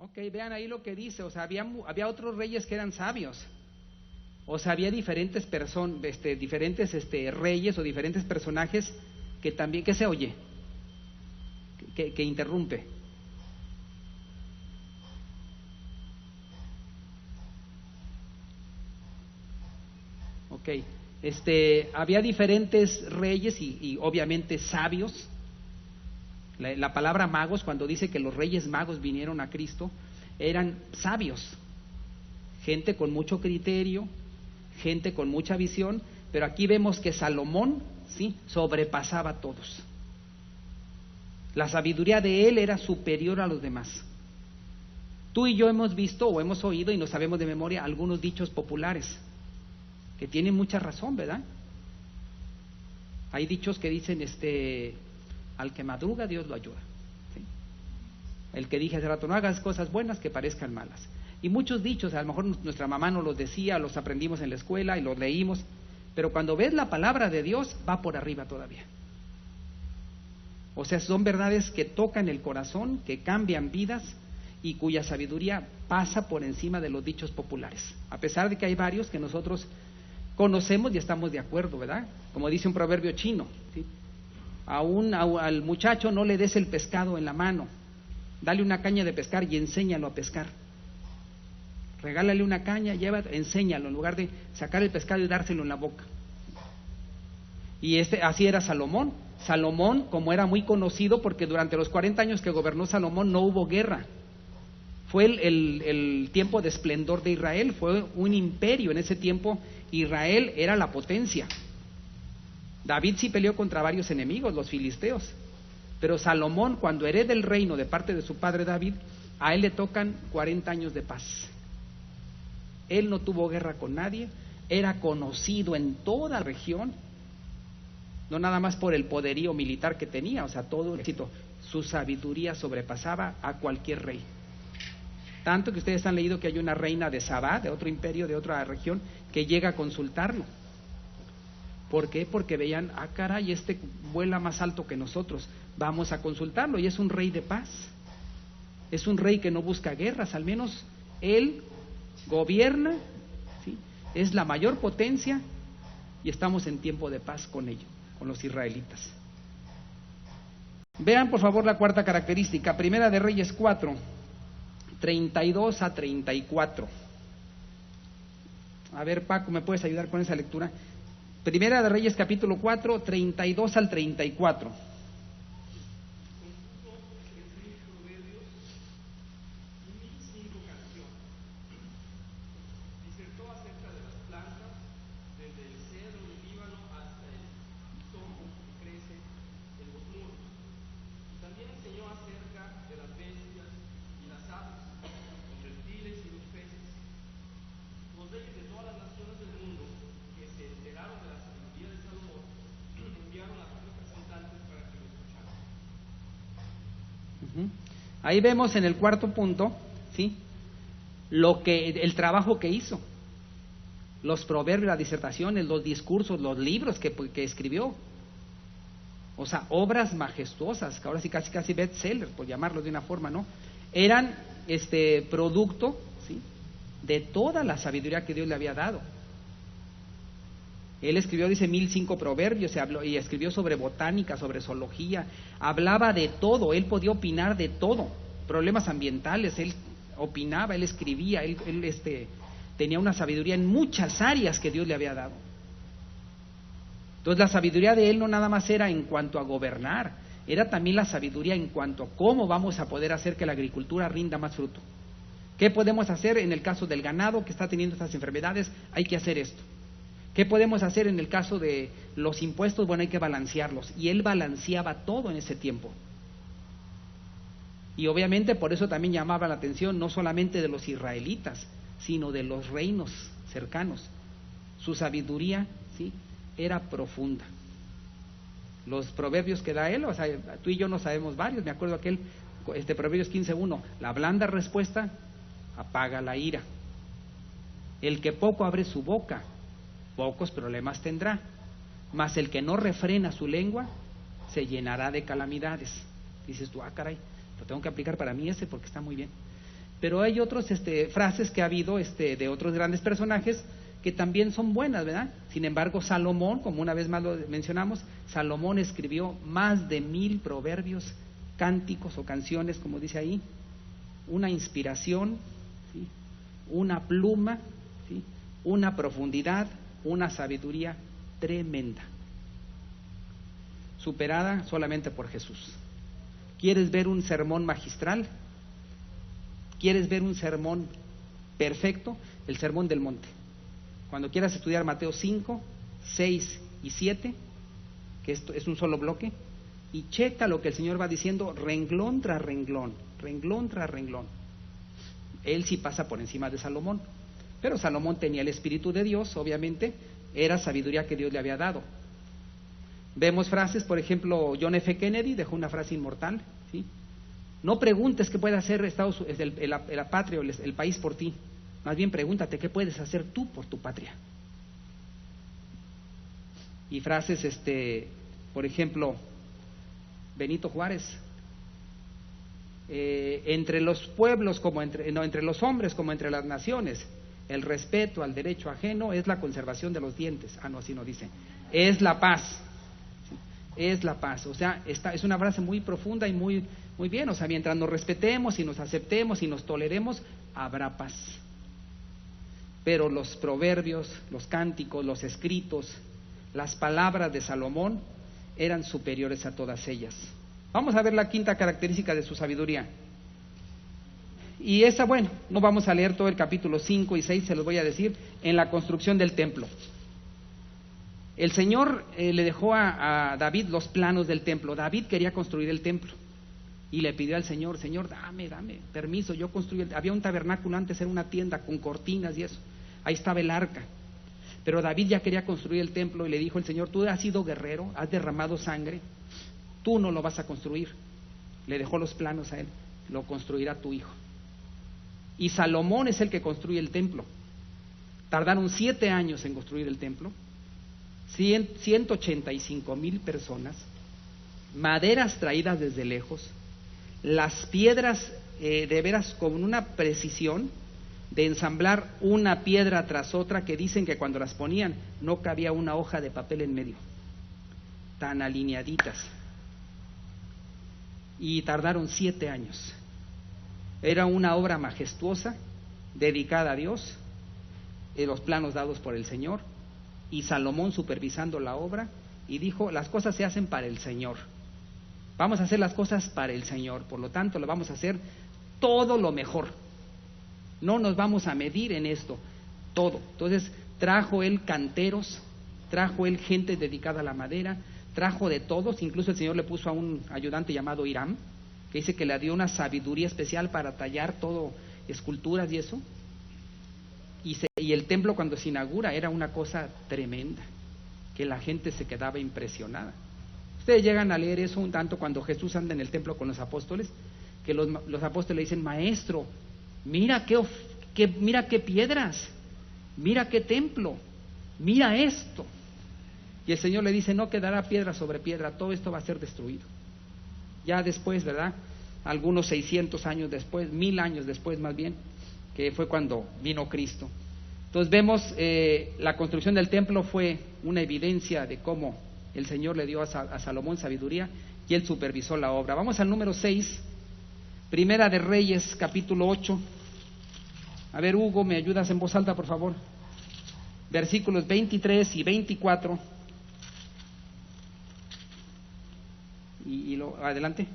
Ok, vean ahí lo que dice, o sea, había otros reyes que eran sabios. O sea, había diferentes reyes o diferentes personajes que también, ¿qué se oye? Que interrumpe. Ok, había diferentes reyes y obviamente sabios. La palabra magos, cuando dice que los reyes magos vinieron a Cristo, eran sabios, gente con mucho criterio, gente con mucha visión, pero aquí vemos que Salomón, sí, sobrepasaba a todos. La sabiduría de él era superior a los demás. Tú y yo hemos visto o hemos oído y no sabemos de memoria algunos dichos populares que tienen mucha razón, ¿verdad? Hay dichos que dicen, al que madruga Dios lo ayuda, ¿sí? El que dije hace rato, no hagas cosas buenas que parezcan malas. Y muchos dichos, a lo mejor nuestra mamá nos los decía, los aprendimos en la escuela y los leímos, pero cuando ves la palabra de Dios va por arriba todavía. O sea, son verdades que tocan el corazón, que cambian vidas y cuya sabiduría pasa por encima de los dichos populares, a pesar de que hay varios que nosotros conocemos y estamos de acuerdo, ¿verdad? Como dice un proverbio chino, ¿sí? Al muchacho no le des el pescado en la mano, dale una caña de pescar y enséñalo a pescar. Regálale una caña, enséñalo, en lugar de sacar el pescado y dárselo en la boca. Y así era Salomón. Salomón, como era muy conocido, porque durante los 40 años que gobernó Salomón no hubo guerra. Fue el tiempo de esplendor de Israel, fue un imperio. En ese tiempo Israel era la potencia. David sí peleó contra varios enemigos, los filisteos, pero Salomón, cuando hereda el reino de parte de su padre David, a él le tocan 40 años de paz. Él no tuvo guerra con nadie, era conocido en toda la región, no nada más por el poderío militar que tenía, o sea, todo el éxito. Su sabiduría sobrepasaba a cualquier rey. Tanto que ustedes han leído que hay una reina de Sabá, de otro imperio, de otra región, que llega a consultarlo. ¿Por qué? Porque veían, caray, vuela más alto que nosotros, vamos a consultarlo. Y es un rey de paz, es un rey que no busca guerras, al menos él gobierna, ¿sí? Es la mayor potencia y estamos en tiempo de paz con ello, con los israelitas. Vean por favor la cuarta característica, Primera de Reyes 4, 32 a 34. A ver, Paco, ¿me puedes ayudar con esa lectura? Primera de Reyes capítulo 4, 32 al 34. Ahí vemos en el cuarto punto, ¿sí?, el trabajo que hizo, los proverbios, las disertaciones, los discursos, los libros que escribió, o sea, obras majestuosas, que ahora sí casi bestsellers, por llamarlo de una forma, ¿no? Eran producto, ¿sí?, de toda la sabiduría que Dios le había dado. Él escribió, dice, 1005 proverbios, y escribió sobre botánica, sobre zoología, hablaba de todo, él podía opinar de todo, problemas ambientales, él opinaba, él escribía, él tenía una sabiduría en muchas áreas que Dios le había dado. Entonces la sabiduría de él no nada más era en cuanto a gobernar, era también la sabiduría en cuanto a cómo vamos a poder hacer que la agricultura rinda más fruto. ¿Qué podemos hacer en el caso del ganado que está teniendo estas enfermedades? Hay que hacer esto. ¿Qué podemos hacer en el caso de los impuestos? Bueno, hay que balancearlos. Y él balanceaba todo en ese tiempo. Y obviamente por eso también llamaba la atención no solamente de los israelitas, sino de los reinos cercanos. Su sabiduría, ¿sí?, era profunda. Los proverbios que da él, o sea, tú y yo no sabemos varios. Me acuerdo aquel, Proverbios 15:1, la blanda respuesta apaga la ira. El que poco abre su boca, pocos problemas tendrá, mas el que no refrena su lengua se llenará de calamidades. Dices tú, caray, lo tengo que aplicar para mí porque está muy bien. Pero hay otros frases que ha habido de otros grandes personajes que también son buenas, ¿verdad? Sin embargo, Salomón, como una vez más lo mencionamos, Salomón escribió más de 1000 proverbios, cánticos o canciones, como dice ahí, una inspiración, ¿sí? Una pluma, ¿sí? Una profundidad, una sabiduría tremenda, superada solamente por Jesús. ¿Quieres ver un sermón magistral? ¿Quieres ver un sermón perfecto? El Sermón del Monte. Cuando quieras estudiar Mateo 5, 6 y 7, que esto es un solo bloque, y checa lo que el Señor va diciendo renglón tras renglón, renglón tras renglón. Él sí pasa por encima de Salomón, pero Salomón tenía el Espíritu de Dios, obviamente, era sabiduría que Dios le había dado. Vemos frases, por ejemplo, John F. Kennedy dejó una frase inmortal, ¿sí? No preguntes qué puede hacer la patria o el país por ti, más bien pregúntate qué puedes hacer tú por tu patria. Y frases, por ejemplo, Benito Juárez, entre los pueblos entre los hombres como entre las naciones, el respeto al derecho ajeno es la conservación de los dientes. No, así no dice, es la paz. Es la paz. O sea, es una frase muy profunda y muy bien. O sea, mientras nos respetemos y nos aceptemos y nos toleremos, habrá paz. Pero los proverbios, los cánticos, los escritos, las palabras de Salomón eran superiores a todas ellas. Vamos a ver la quinta característica de su sabiduría. Y esa, bueno, no vamos a leer todo el capítulo 5 y 6, se los voy a decir, en la construcción del templo. El Señor le dejó a David los planos del templo. David quería construir el templo y le pidió al Señor, Señor, dame permiso, yo construyo. Había un tabernáculo antes, era una tienda con cortinas y eso, ahí estaba el arca. Pero David ya quería construir el templo y le dijo el Señor, tú has sido guerrero, has derramado sangre, tú no lo vas a construir. Le dejó los planos a él, lo construirá tu hijo. Y Salomón es el que construye el templo. Tardaron 7 años en construir el templo. 185,000 personas, maderas traídas desde lejos, las piedras de veras con una precisión de ensamblar una piedra tras otra que dicen que cuando las ponían no cabía una hoja de papel en medio, tan alineaditas. Y tardaron 7 años. Era una obra majestuosa, dedicada a Dios, los planos dados por el Señor. Y Salomón supervisando la obra y dijo, las cosas se hacen para el Señor, vamos a hacer las cosas para el Señor, por lo tanto lo vamos a hacer todo lo mejor, no nos vamos a medir en esto, todo. Entonces trajo él canteros, trajo él gente dedicada a la madera, trajo de todos, incluso el Señor le puso a un ayudante llamado Hiram, que dice que le dio una sabiduría especial para tallar todo, esculturas y eso. Y el templo cuando se inaugura era una cosa tremenda, que la gente se quedaba impresionada. Ustedes llegan a leer eso un tanto cuando Jesús anda en el templo con los apóstoles, que los apóstoles le dicen, maestro, mira mira qué piedras, mira qué templo, mira esto. Y el Señor le dice, no quedará piedra sobre piedra, todo esto va a ser destruido. Ya después, ¿verdad? Algunos 600 años después, 1000 años después más bien, que fue cuando vino Cristo. Entonces vemos la construcción del templo fue una evidencia de cómo el Señor le dio a Salomón sabiduría y él supervisó la obra. Vamos al número 6, Primera de Reyes, capítulo 8. A ver, Hugo, ¿me ayudas en voz alta, por favor? Versículos 23 y 24. Adelante.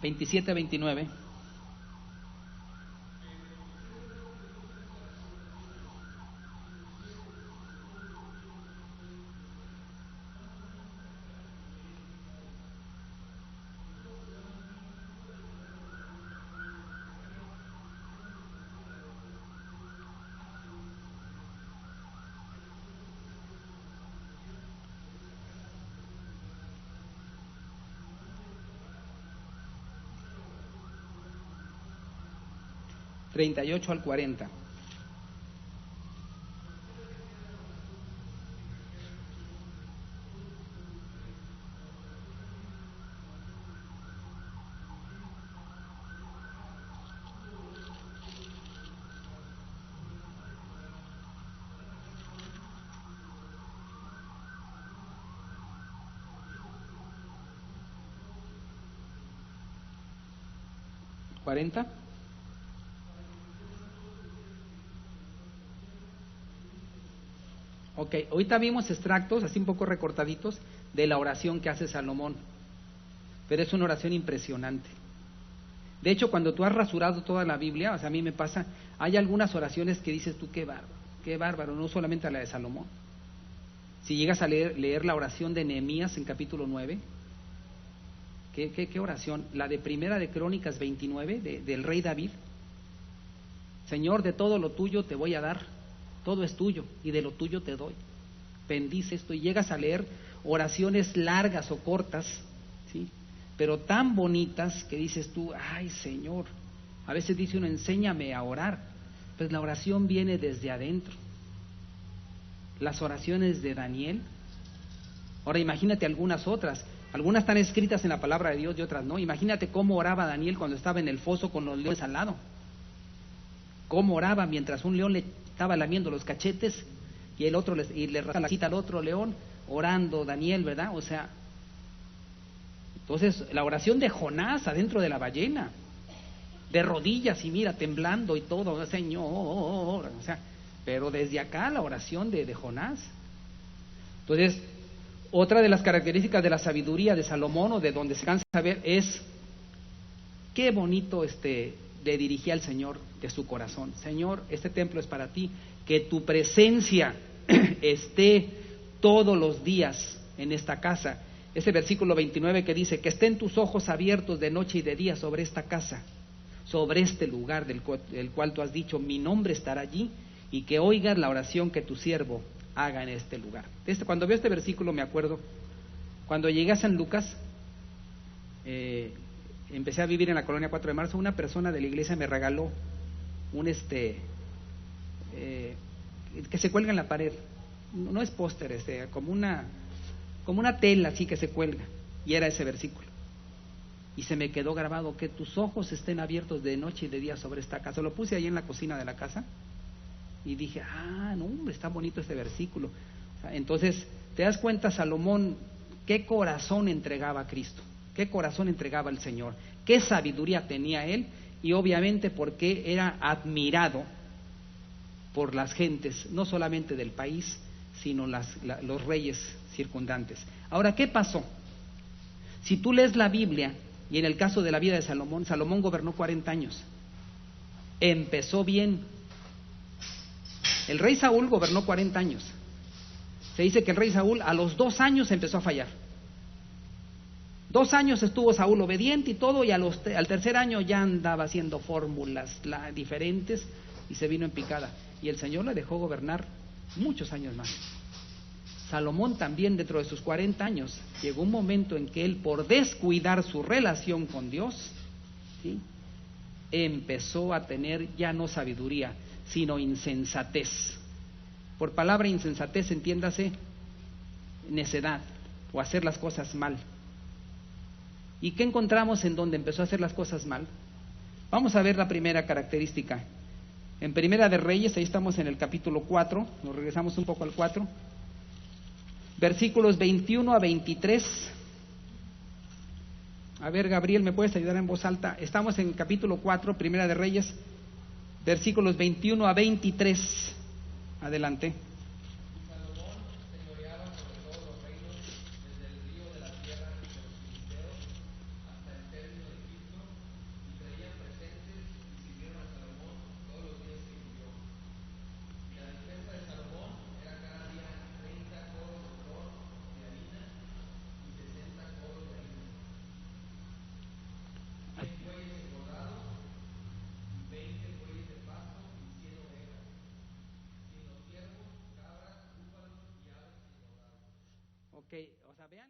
¿27 a 29? 38 al 40. ¿40? Ok, ahorita vimos extractos, así un poco recortaditos, de la oración que hace Salomón, pero es una oración impresionante. De hecho, cuando tú has rasurado toda la Biblia, o sea, a mí me pasa, hay algunas oraciones que dices tú, qué bárbaro, no solamente la de Salomón. Si llegas a leer la oración de Nehemías en capítulo 9, ¿qué oración? La de Primera de Crónicas 29, del rey David. Señor, de todo lo tuyo te voy a dar, todo es tuyo y de lo tuyo te doy. Bendice esto, y llegas a leer oraciones largas o cortas, ¿sí? Pero tan bonitas que dices tú, ay Señor, a veces dice uno, enséñame a orar. Pues la oración viene desde adentro. Las oraciones de Daniel. Ahora imagínate algunas otras. Algunas están escritas en la palabra de Dios y otras no. Imagínate cómo oraba Daniel cuando estaba en el foso con los leones al lado. Cómo oraba mientras un león le estaba lamiendo los cachetes y el otro le rascaba la cita al otro león, orando Daniel, ¿verdad? O sea, entonces la oración de Jonás adentro de la ballena, de rodillas y mira, temblando y todo, Señor, o sea, pero desde acá la oración de Jonás. Entonces, otra de las características de la sabiduría de Salomón, o de donde se cansa ver, es qué bonito le dirigía al Señor de su corazón. Señor, este templo es para ti, que tu presencia esté todos los días en esta casa. Ese versículo 29 que dice, que estén tus ojos abiertos de noche y de día sobre esta casa, sobre este lugar del cual tú has dicho, mi nombre estará allí, y que oigas la oración que tu siervo haga en este lugar. Cuando veo este versículo me acuerdo, cuando llegué a San Lucas, empecé a vivir en la colonia 4 de marzo, una persona de la iglesia me regaló un que se cuelga en la pared, no es póster, como una tela así que se cuelga, y era ese versículo. Y se me quedó grabado, que tus ojos estén abiertos de noche y de día sobre esta casa. Lo puse ahí en la cocina de la casa y dije, no hombre, está bonito este versículo. O sea, entonces, te das cuenta, Salomón, qué corazón entregaba a Cristo, qué corazón entregaba al Señor, qué sabiduría tenía él, y obviamente porque era admirado por las gentes, no solamente del país, sino los reyes circundantes. Ahora, ¿qué pasó? Si tú lees la Biblia, y en el caso de la vida de Salomón, Salomón gobernó 40 años. Empezó bien. El rey Saúl gobernó 40 años. Se dice que el rey Saúl a los 2 años empezó a fallar. 2 años estuvo Saúl obediente y todo, y al tercer año ya andaba haciendo fórmulas diferentes y se vino en picada. Y el Señor le dejó gobernar muchos años más. Salomón también, dentro de sus 40 años, llegó un momento en que él, por descuidar su relación con Dios, ¿sí?, empezó a tener ya no sabiduría, sino insensatez. Por palabra insensatez, entiéndase, necedad, o hacer las cosas mal. ¿Y qué encontramos en donde empezó a hacer las cosas mal? Vamos a ver la primera característica. En Primera de Reyes, ahí estamos en el capítulo 4, nos regresamos un poco al 4, versículos 21 a 23. A ver, Gabriel, ¿me puedes ayudar en voz alta? Estamos en capítulo 4, Primera de Reyes, versículos 21 a 23. Adelante. Ok, o sea, vean.